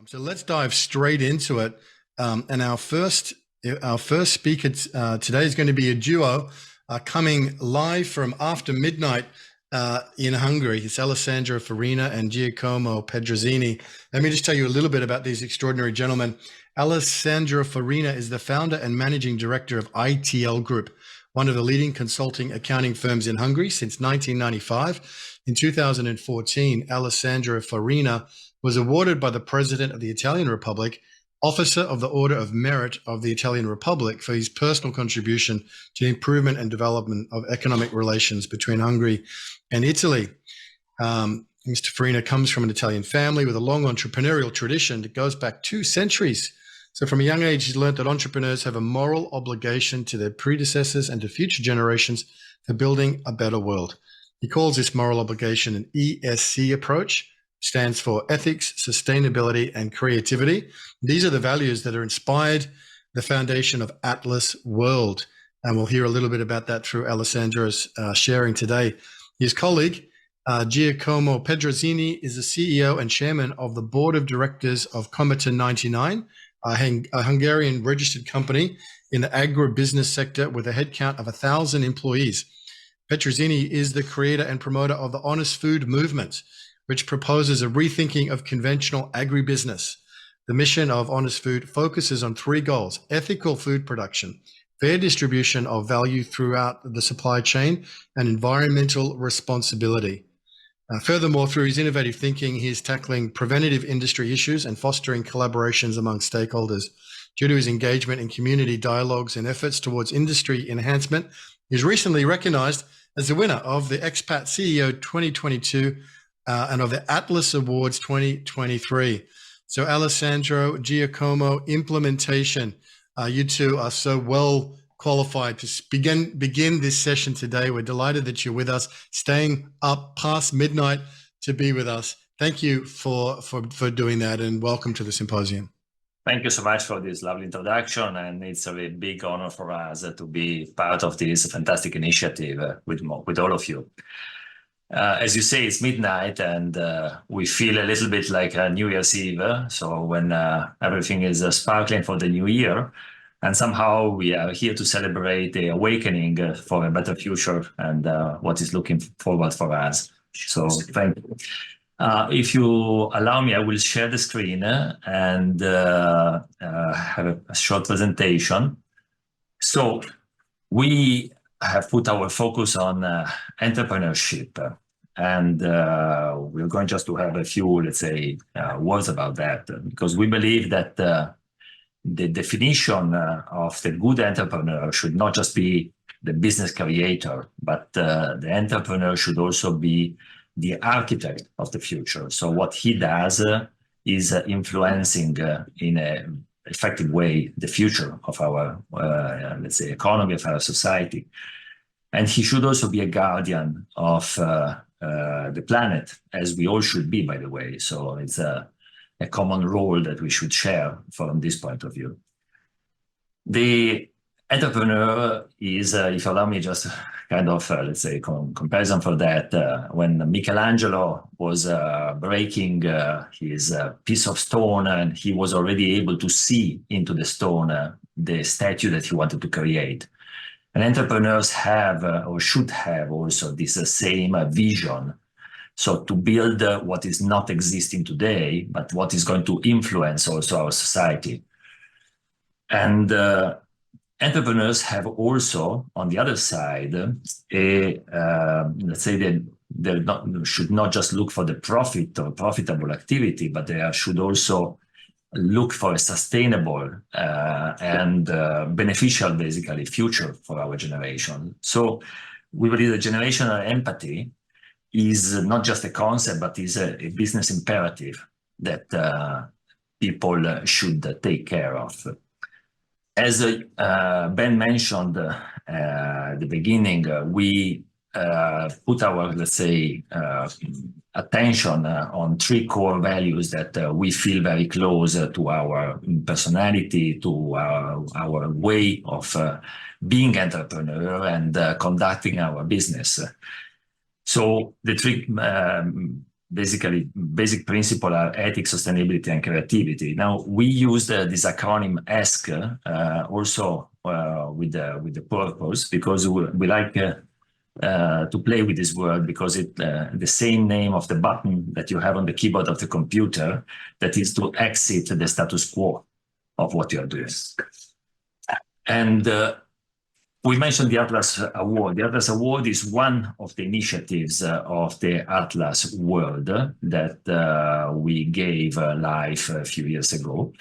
So let's dive straight into it. And our first speaker today is going to be a duo coming live from after midnight in Hungary. It's Alessandro Farina and Giacomo Pedranzini. Let me just tell you a little bit about these extraordinary gentlemen. Alessandro Farina is the founder and managing director of ITL Group, one of the leading consulting accounting firms in Hungary since 1995. In 2014, Alessandro Farina was awarded by the President of the Italian Republic, Officer of the Order of Merit of the Italian Republic, for his personal contribution to the improvement and development of economic relations between Hungary and Italy. Mr. Farina comes from an Italian family with a long entrepreneurial tradition that goes back 2 centuries. So from a young age, he's learned that entrepreneurs have a moral obligation to their predecessors and to future generations for building a better world. He calls this moral obligation an ESC approach, stands for ethics, sustainability, and creativity. These are the values that are inspired the foundation of Atlas World. And we'll hear a little bit about that through Alessandro's sharing today. His colleague, Giacomo Pedranzini, is the CEO and chairman of the board of directors of Cometa 99, a Hungarian registered company in the agribusiness sector with a headcount of 1,000 employees. Pedranzini is the creator and promoter of the Honest Food movement, which proposes a rethinking of conventional agribusiness. The mission of Honest Food focuses on 3 goals: ethical food production, fair distribution of value throughout the supply chain, and environmental responsibility. Furthermore, through his innovative thinking, he is tackling preventative industry issues and fostering collaborations among stakeholders. Due to his engagement in community dialogues and efforts towards industry enhancement, he was recently recognized as the winner of the Expat CEO 2022 and of the Atlas Awards 2023. So Alessandro, Giacomo, implementation. You two are so well qualified to begin this session today. We're delighted that you're with us, staying up past midnight to be with us. Thank you for doing that, and welcome to the symposium. Thank you so much for this lovely introduction, and it's a really big honor for us to be part of this fantastic initiative with all of you. As you say, it's midnight, and we feel a little bit like a New Year's Eve. So when everything is sparkling for the new year, and somehow we are here to celebrate the awakening for a better future and what is looking forward for us. So thank you. If you allow me, I will share the screen and have a short presentation. So we have put our focus on entrepreneurship, and we're going just to have a few, let's say, words about that, because we believe that the definition of the good entrepreneur should not just be the business creator, but the entrepreneur should also be the architect of the future. So what he does is influencing in an effective way the future of our, let's say, economy, of our society. And he should also be a guardian of the planet, as we all should be, by the way. So it's a common role that we should share from this point of view. The entrepreneur is, if you allow me just kind of, let's say, comparison for that, when Michelangelo was breaking his piece of stone, and he was already able to see into the stone the statue that he wanted to create. And entrepreneurs have, or should have also, this same vision. So to build what is not existing today, but what is going to influence also our society. And entrepreneurs have also, on the other side, let's say that they should not just look for the profit or profitable activity, but they should also look for a sustainable and beneficial, basically, future for our generation. So we believe that generational empathy is not just a concept, but is a business imperative that people should take care of. As Ben mentioned at the beginning, we put our, let's say, attention on 3 core values that we feel very close to our personality, to our way of being entrepreneur and conducting our business. So the 3 basically basic principle are ethics, sustainability, and creativity. Now we use this acronym ESC also with the purpose, because we like to play with this word, because it the same name of the button that you have on the keyboard of the computer, that is to exit the status quo of what you are doing. And we mentioned the Atlas Award. The Atlas Award is one of the initiatives of the Atlas World that we gave live a few years ago.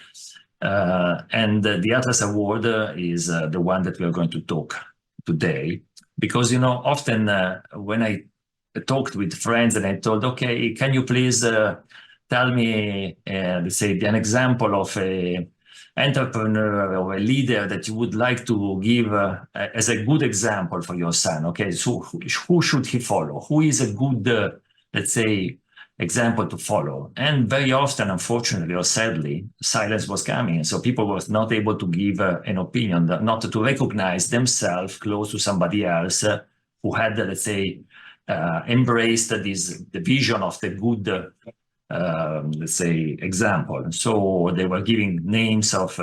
And the Atlas Award is the one that we are going to talk today, because, you know, often when I talked with friends and I told, okay, can you please tell me, let's say, an example of a entrepreneur or a leader that you would like to give as a good example for your son? Okay, so who should he follow? Who is a good, let's say, example to follow? And very often, unfortunately or sadly, silence was coming. So people were not able to give an opinion, not to recognize themselves close to somebody else who had, let's say, embraced the vision of the good let's say, example. So they were giving names of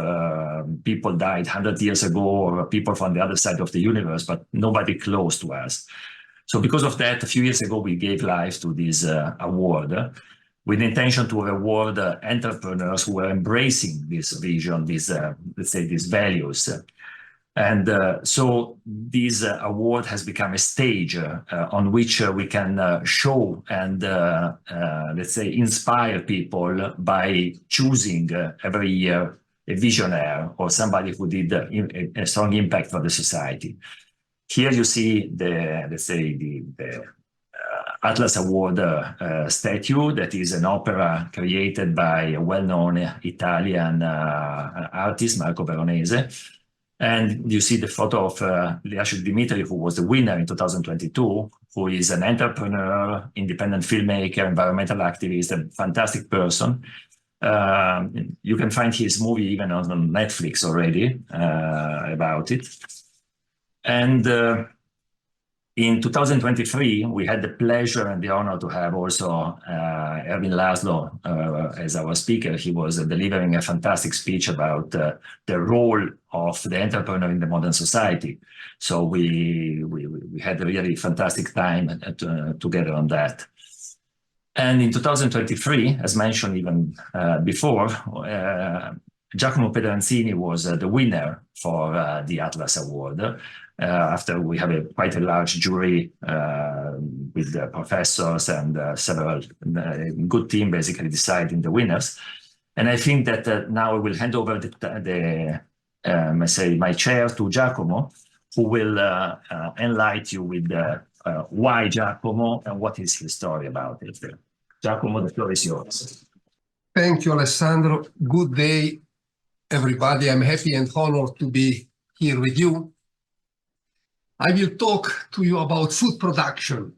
people died 100 years ago, or people from the other side of the universe, but nobody close to us. So because of that, a few years ago, we gave life to this award with the intention to reward entrepreneurs who were embracing this vision, these, let's say, these values. And so this award has become a stage on which we can show and, let's say, inspire people by choosing every year a visionary or somebody who did a strong impact for the society. Here you see the, let's say, the Atlas Award statue that is an opera created by a well-known Italian artist, Marco Veronese. And you see the photo of Lyashuk Dimitri, who was the winner in 2022, who is an entrepreneur, independent filmmaker, environmental activist, a fantastic person. You can find his movie even on Netflix already about it. And in 2023, we had the pleasure and the honor to have also Ervin Laszlo as our speaker. He was delivering a fantastic speech about the role of the entrepreneur in the modern society. So we had a really fantastic time together on that. And in 2023, as mentioned even before, Giacomo Pedranzini was the winner for the Atlas Award. After we have quite a large jury with the professors and several good team basically deciding the winners. And I think that now I will hand over my chair to Giacomo, who will enlighten you with why Giacomo and what is his story about it. Giacomo, the floor is yours. Thank you, Alessandro. Good day, everybody. I'm happy and honored to be here with you. I will talk to you about food production.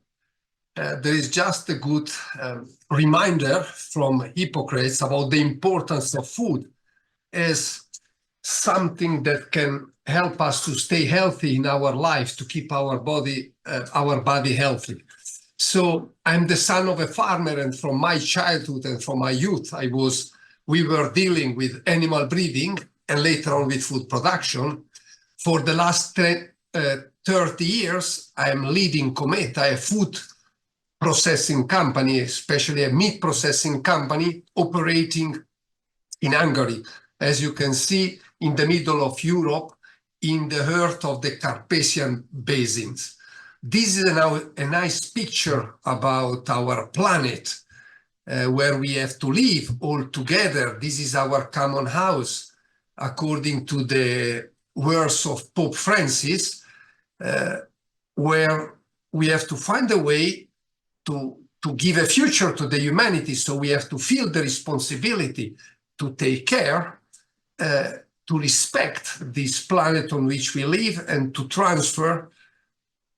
There is just a good reminder from Hippocrates about the importance of food as something that can help us to stay healthy in our lives, to keep our body healthy. So I'm the son of a farmer, and from my childhood and from my youth, we were dealing with animal breeding and later on with food production. For the last 30 years, I am leading Cometa, a food processing company, especially a meat processing company operating in Hungary. As you can see, in the middle of Europe, in the heart of the Carpathian basins. This is now a nice picture about our planet, where we have to live all together. This is our common house, according to the words of Pope Francis, where we have to find a way to give a future to the humanity. So we have to feel the responsibility to take care, to respect this planet on which we live, and to transfer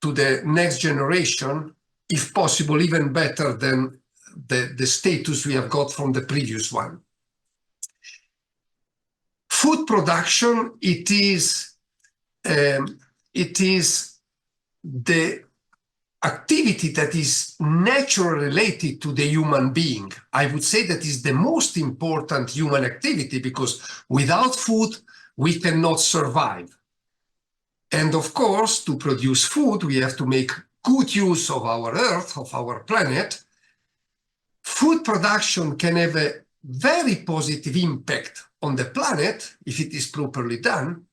to the next generation, if possible, even better than the status we have got from the previous one. Food production, it is the activity that is naturally related to the human being. I would say that is the most important human activity, because without food, we cannot survive. And of course, to produce food, we have to make good use of our earth, of our planet. Food production can have a very positive impact on the planet if it is properly done,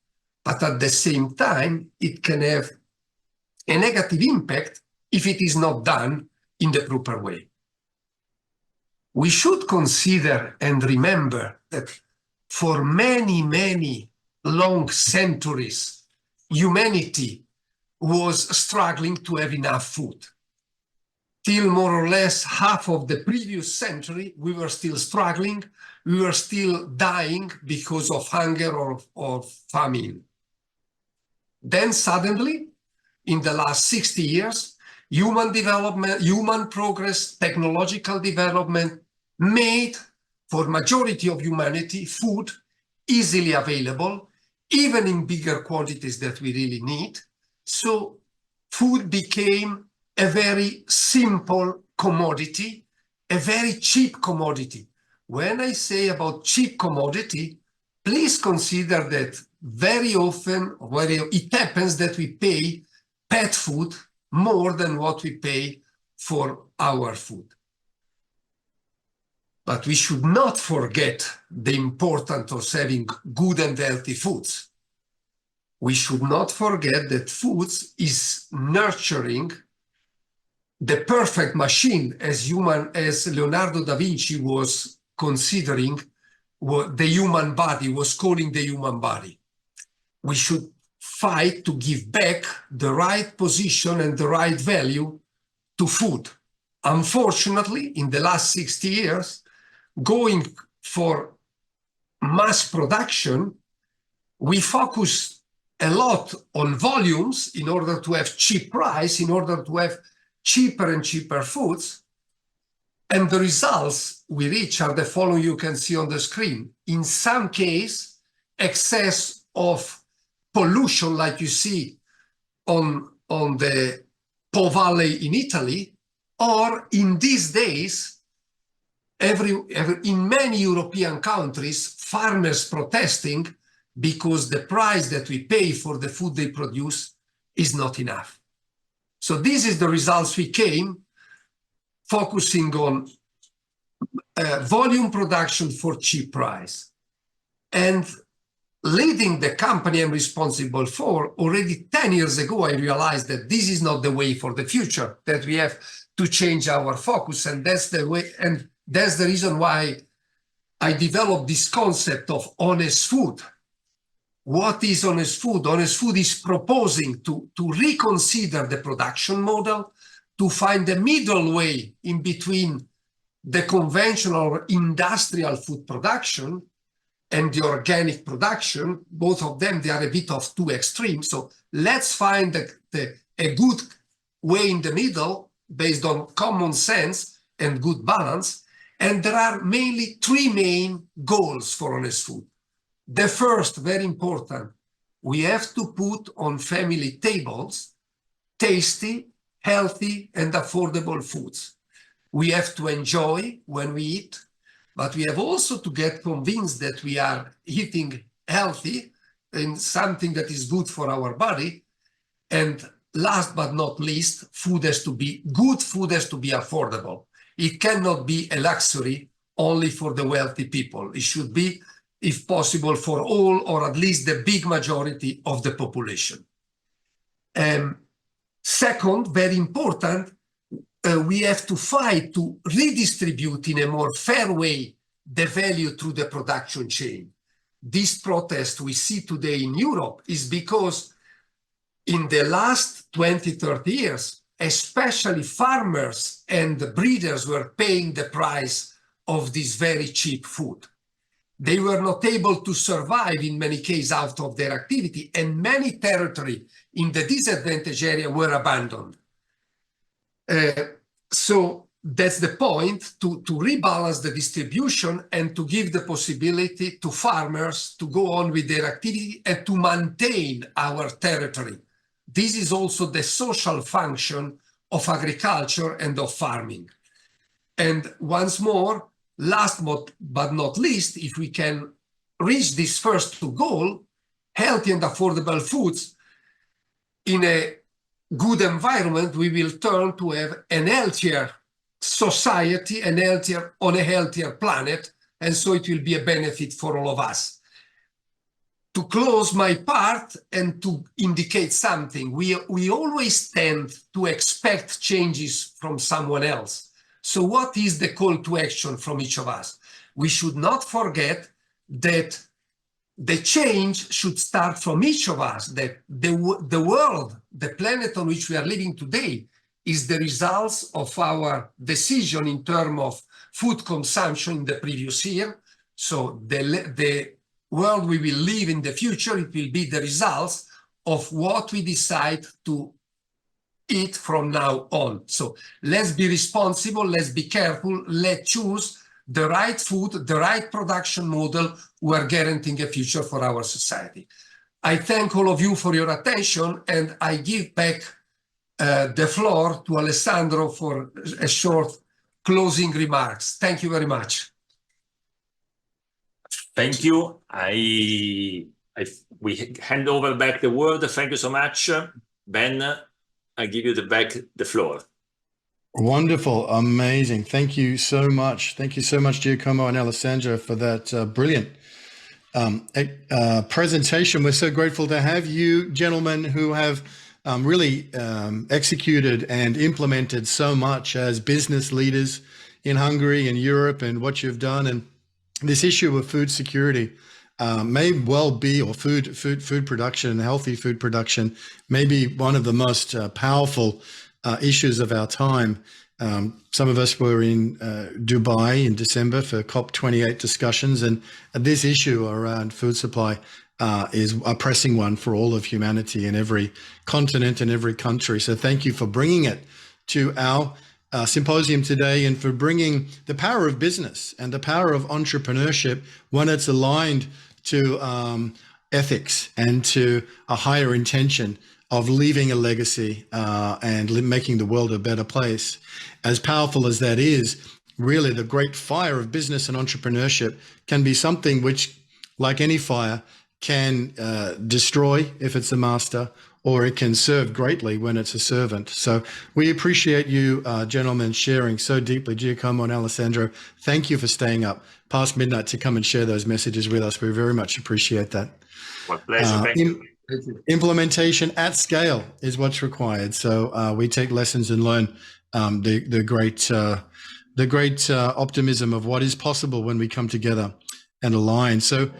but at the same time, it can have a negative impact if it is not done in the proper way. We should consider and remember that for many, many long centuries, humanity was struggling to have enough food. Till more or less half of the previous century, we were still struggling. We were still dying because of hunger or famine. Then suddenly, in the last 60 years, human development, human progress, technological development made for majority of humanity food easily available, even in bigger quantities that we really need. So food became a very simple commodity, a very cheap commodity. When I say about cheap commodity, please consider that very often it happens that we pay pet food more than what we pay for our food. But we should not forget the importance of having good and healthy foods. We should not forget that foods is nurturing the perfect machine, as Leonardo da Vinci was considering what the human body, was calling the human body. We should fight to give back the right position and the right value to food. Unfortunately, in the last 60 years, going for mass production, we focus a lot on volumes in order to have cheap price, in order to have cheaper and cheaper foods. And the results we reach are the following you can see on the screen. In some case, excess of pollution, like you see on the Po Valley in Italy, or in these days, in many European countries, farmers protesting because the price that we pay for the food they produce is not enough. So this is the results we came, focusing on volume production for cheap price. And leading the company I'm responsible for, already 10 years ago, I realized that this is not the way for the future, that we have to change our focus. And that's the way, and that's the reason why I developed this concept of honest food. What is honest food? Honest food is proposing to reconsider the production model, to find a middle way in between the conventional industrial food production and the organic production. Both of them, they are a bit of two extremes. So let's find a good way in the middle based on common sense and good balance. And there are mainly three main goals for honest food. The first, very important, we have to put on family tables tasty, healthy, and affordable foods. We have to enjoy when we eat, but we have also to get convinced that we are eating healthy and something that is good for our body. And last but not least, food has to be good, food has to be affordable. It cannot be a luxury only for the wealthy people. It should be, if possible, for all, or at least the big majority of the population. Second, very important, we have to fight to redistribute in a more fair way the value through the production chain. This protest we see today in Europe is because in the last 20, 30 years, especially farmers and breeders were paying the price of this very cheap food. They were not able to survive in many cases out of their activity, and many territories in the disadvantaged area were abandoned. So that's the point, to rebalance the distribution and to give the possibility to farmers to go on with their activity and to maintain our territory. This is also the social function of agriculture and of farming. And once more, last but not least, if we can reach this first two goals, healthy and affordable foods in a good environment, we will turn to have an healthier society, on a healthier planet, and so it will be a benefit for all of us. To close my part and to indicate something, we always tend to expect changes from someone else. So what is the call to action from each of us? We should not forget that the change should start from each of us, that the world, the planet on which we are living today, is the results of our decision in terms of food consumption in the previous year. So the world we will live in the future, it will be the results of what we decide to eat from now on. So let's be responsible, let's be careful, let's choose the right food, the right production model. We are guaranteeing a future for our society. I thank all of you for your attention, and I give back the floor to Alessandro for a short closing remarks. Thank you very much. Thank you. We hand over back the word. Thank you so much. Ben, I give you the floor. Wonderful, amazing. Thank you so much. Thank you so much, Giacomo and Alessandro, for that brilliant presentation. We're so grateful to have you gentlemen who have really executed and implemented so much as business leaders in Hungary and Europe, and what you've done. And this issue of food security may well be, or food production, healthy food production, may be one of the most powerful issues of our time. Some of us were in Dubai in December for COP28 discussions, and this issue around food supply is a pressing one for all of humanity in every continent and every country. So thank you for bringing it to our symposium today, and for bringing the power of business and the power of entrepreneurship when it's aligned to ethics and to a higher intention of leaving a legacy and making the world a better place. As powerful as that is, really the great fire of business and entrepreneurship can be something which, like any fire, can destroy if it's a master, or it can serve greatly when it's a servant. So we appreciate you gentlemen sharing so deeply. Giacomo and Alessandro, thank you for staying up past midnight to come and share those messages with us. We very much appreciate that. Well, pleasure. Thank you. Implementation at scale is what's required. So we take lessons and learn the great optimism of what is possible when we come together and align. So